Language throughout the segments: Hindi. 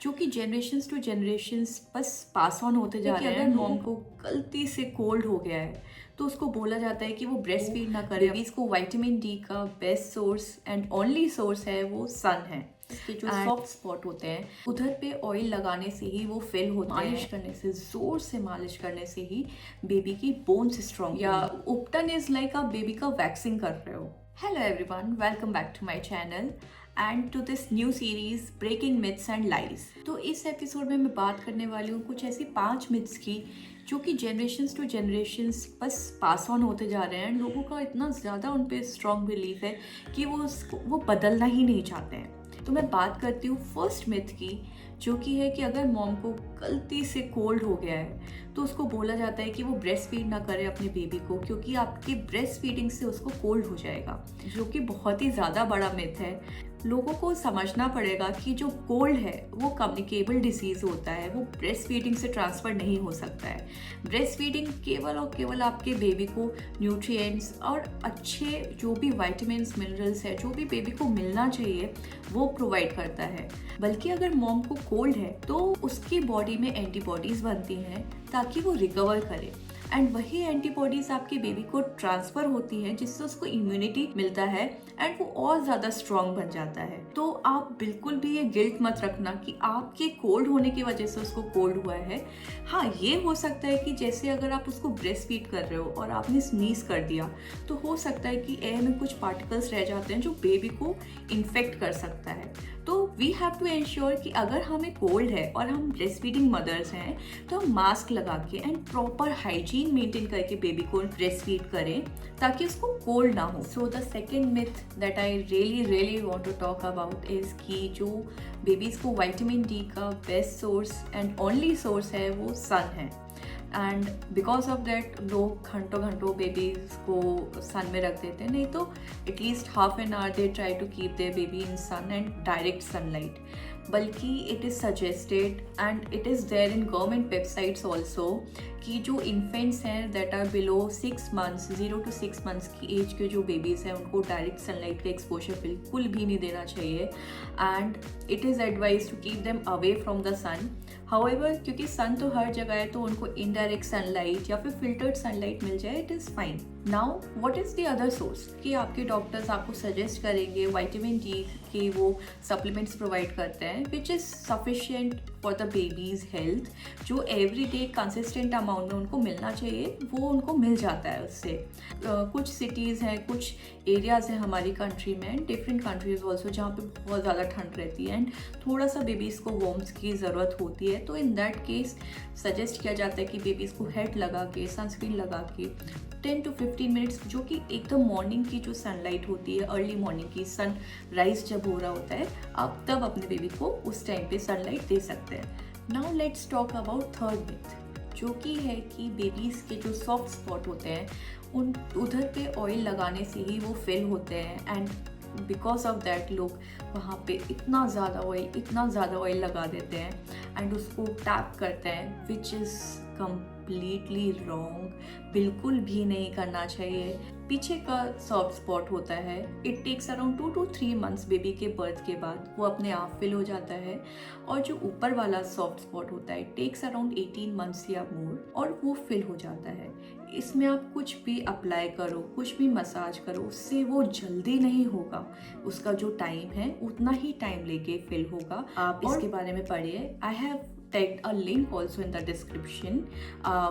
जो कि जनरेशन्स टू जनरेशन्स बस पास ऑन होते जा रहे हैं। मॉम को गलती से कोल्ड हो गया है तो उसको बोला जाता है कि वो ब्रेस्ट फीड ना करे। बेबीज को विटामिन डी का best source and only source है वो सन है। इसके जो सॉफ्ट स्पॉट होते हैं उधर पे ऑयल लगाने से ही वो फिल होते हैं। मालिश करने से, जोर से मालिश करने से ही बेबी की बोन्स स्ट्रॉन्ग, या उपटन इज लाइक आप बेबी का वैक्सिंग कर रहे हो। Hello everyone, welcome back to my channel and to this new series Breaking Myths and Lies। तो इस एपिसोड में मैं बात करने वाली हूँ कुछ ऐसी 5 मिथ्स की जो कि जनरेशन्स टू जनरेशन्स बस पास ऑन होते जा रहे हैं। लोगों का इतना ज़्यादा उन पे स्ट्रॉन्ग बिलीफ है कि वो बदलना ही नहीं चाहते हैं। तो मैं बात करती हूँ फर्स्ट मिथ की, जो कि है कि अगर मॉम को गलती से कोल्ड हो गया है तो उसको बोला जाता है कि वो ब्रेस्ट फीड ना करे अपने बेबी को, क्योंकि आपकी ब्रेस्ट फीडिंग से उसको कोल्ड हो जाएगा, जो कि बहुत ही ज़्यादा बड़ा मिथ है। लोगों को समझना पड़ेगा कि जो कोल्ड है वो कम्युनिकेबल डिसीज़ होता है, वो ब्रेस्ट फीडिंग से ट्रांसफ़र नहीं हो सकता है। ब्रेस्ट फीडिंग केवल और केवल आपके बेबी को न्यूट्रिएंट्स और अच्छे जो भी विटामिन्स मिनरल्स है जो भी बेबी को मिलना चाहिए वो प्रोवाइड करता है। बल्कि अगर मॉम को कोल्ड है तो उसकी बॉडी में एंटीबॉडीज़ बनती हैं ताकि वो रिकवर करे, एंड वही एंटीबॉडीज आपके बेबी को ट्रांसफर होती है जिससे उसको इम्यूनिटी मिलता है एंड वो और ज़्यादा स्ट्रॉन्ग बन जाता है। तो आप बिल्कुल भी ये गिल्ट मत रखना कि आपके कोल्ड होने की वजह से उसको कोल्ड हुआ है। हाँ, ये हो सकता है कि जैसे अगर आप उसको ब्रेस्ट फीड कर रहे हो और आपने स्नीज कर दिया तो हो सकता है कि एयर में कुछ पार्टिकल्स रह जाते हैं जो बेबी को इन्फेक्ट कर सकता है। तो वी हैव टू एंश्योर कि अगर हमें कोल्ड है और हम ब्रेस्ट फीडिंग मदर्स हैं तो हम मास्क लगा के एंड प्रॉपर हाइजीन मेंटेन करके बेबी को ब्रेस्ट फीड करें ताकि उसको कोल्ड ना हो। So the second myth that I really want to talk about is कि जो बेबीज को विटामिन डी का best source and only source है वो सन है, एंड बिकॉज ऑफ दैट लोग घंटों घंटों बेबीज को सन में रख देते हैं। नहीं तो at least half an hour they try to keep their baby in sun and direct sunlight. बल्कि it is suggested and it is there in government websites also कि जो इन्फेंट्स हैं that are below 6 months, 0 to 6 months की एज के जो बेबीज़ हैं उनको डायरेक्ट सनलाइट का एक्सपोजर बिल्कुल भी नहीं देना चाहिए, and it is advise to keep them away from the sun. However क्योंकि सन तो हर जगह है तो उनको इनडायरेक्ट सनलाइट या फिर फिल्टर्ड सनलाइट मिल जाए, it is fine. Now what is the other source कि आपके डॉक्टर्स आपको सजेस्ट करेंगे विटामिन डी के वो सप्लीमेंट्स प्रोवाइड करते हैं which is sufficient for the babies health, जो एवरी डे कंसिस्टेंट अमाउंट में उनको मिलना चाहिए वो उनको मिल जाता है उससे। कुछ सिटीज़ हैं, कुछ एरियाज़ हैं हमारी कंट्री में, डिफरेंट कंट्रीज़ ऑल्सो, जहाँ पे बहुत ज़्यादा ठंड रहती है एंड थोड़ा सा बेबीज़ को वार्म्थ की ज़रूरत होती है। तो इन दैट केस सजेस्ट किया जाता है कि बेबीज़ को हेड लगा के, सनस्क्रीन लगा के 10 to 15 मिनट्स, जो कि एकदम मॉर्निंग की जो सनलाइट होती है, अर्ली मॉर्निंग की सन राइज जब हो रहा होता है, आप तब अपने बेबी को उस टाइम पे सनलाइट दे सकते हैं। Now let's talk about third myth, जो कि है कि बेबीज़ के जो सॉफ्ट स्पॉट होते हैं उन उधर पे ऑयल लगाने से ही वो फिल होते हैं, एंड बिकॉज ऑफ दैट लोग वहाँ पे इतना ज़्यादा ऑयल लगा देते हैं एंड उसको टैप करते हैं, विच इज़ कम्प्लीटली रॉन्ग। बिल्कुल भी नहीं करना चाहिए। पीछे का सॉफ्ट स्पॉट होता है, it takes around 2 to 3 months baby के बर्थ के बाद वो अपने आप फिल हो जाता है, और जो ऊपर वाला सॉफ्ट स्पॉट होता है टेक्स अराउंड 18 मंथ्स या मोर और वो फिल हो जाता है। इसमें आप कुछ भी अप्लाई करो, कुछ भी मसाज करो, उससे वो जल्दी नहीं होगा। उसका जो टाइम है उतना ही टाइम लेके फिल होगा। आप इसके बारे में पढ़िए, I have tagged a link also in the description.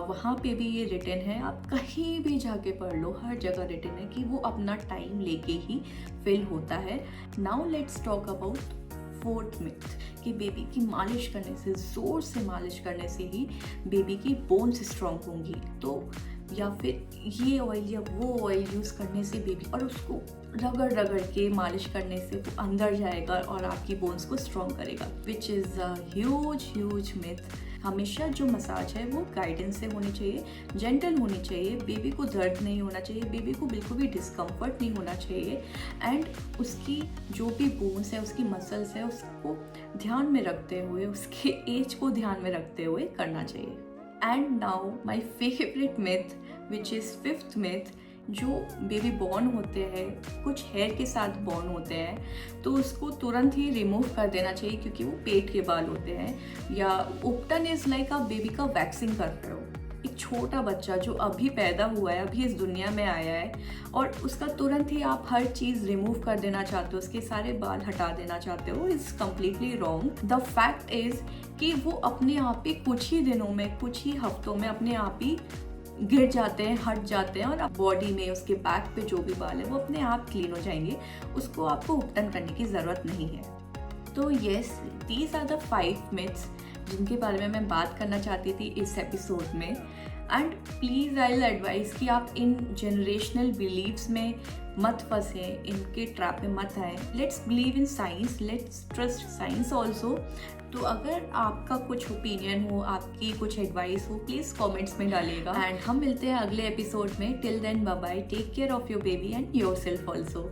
वहाँ पे भी ये रिटन है, आप कहीं भी जाके पढ़ लो, हर जगह रिटन है कि वो अपना टाइम लेके ही फिल होता है। Now let's talk about fourth myth कि बेबी की मालिश करने से, ज़ोर से मालिश करने से ही बेबी की बोन्स स्ट्रॉन्ग होंगी। तो या फिर ये ऑयल या वो ऑयल यूज़ करने से बेबी, और उसको रगड़ के मालिश करने से वो अंदर जाएगा और आपकी बोन्स को स्ट्रॉन्ग करेगा, which is a huge myth. हमेशा जो मसाज है वो गाइडेंस से होनी चाहिए, जेंटल होनी चाहिए, बेबी को दर्द नहीं होना चाहिए, बेबी को बिल्कुल भी डिस्कम्फर्ट नहीं होना चाहिए, एंड उसकी जो भी बोन्स है, उसकी मसल्स है, उसको ध्यान में रखते हुए, उसके एज को ध्यान में रखते हुए करना चाहिए। And now my favourite myth which is fifth myth, जो बेबी बॉर्न होते हैं कुछ हेयर के साथ बॉर्न होते हैं तो उसको तुरंत ही रिमूव कर देना चाहिए, क्योंकि वो पेट के बाल होते हैं। या उपटन इज़ लाइक आप बेबी का वैक्सिंग कर रहे हो। एक छोटा बच्चा जो अभी पैदा हुआ है, अभी इस दुनिया में आया है, और उसका तुरंत ही आप हर चीज़ रिमूव कर देना चाहते हो, उसके सारे बाल हटा देना चाहते हो, is completely wrong. The fact is कि वो अपने आप ही कुछ ही दिनों में, कुछ ही हफ्तों में अपने आप ही गिर जाते हैं, हट जाते हैं, और बॉडी में उसके बैक पे जो भी बाल है वो अपने आप क्लीन हो जाएंगे। उसको आपको उपटन करने की ज़रूरत नहीं है। तो yes, these are the 5 myths जिनके बारे में मैं बात करना चाहती थी इस एपिसोड में। And please I will advice कि आप इन जनरेशनल बिलीव्स में मत फंसे, इनके ट्रैप में मत आए। Let's believe in science, let's trust science also. तो अगर आपका कुछ ओपिनियन हो, आपकी कुछ एडवाइस हो, प्लीज़ कमेंट्स में डालिएगा। एंड हम मिलते हैं अगले एपिसोड में। Till then bye bye, take care of your baby and yourself also.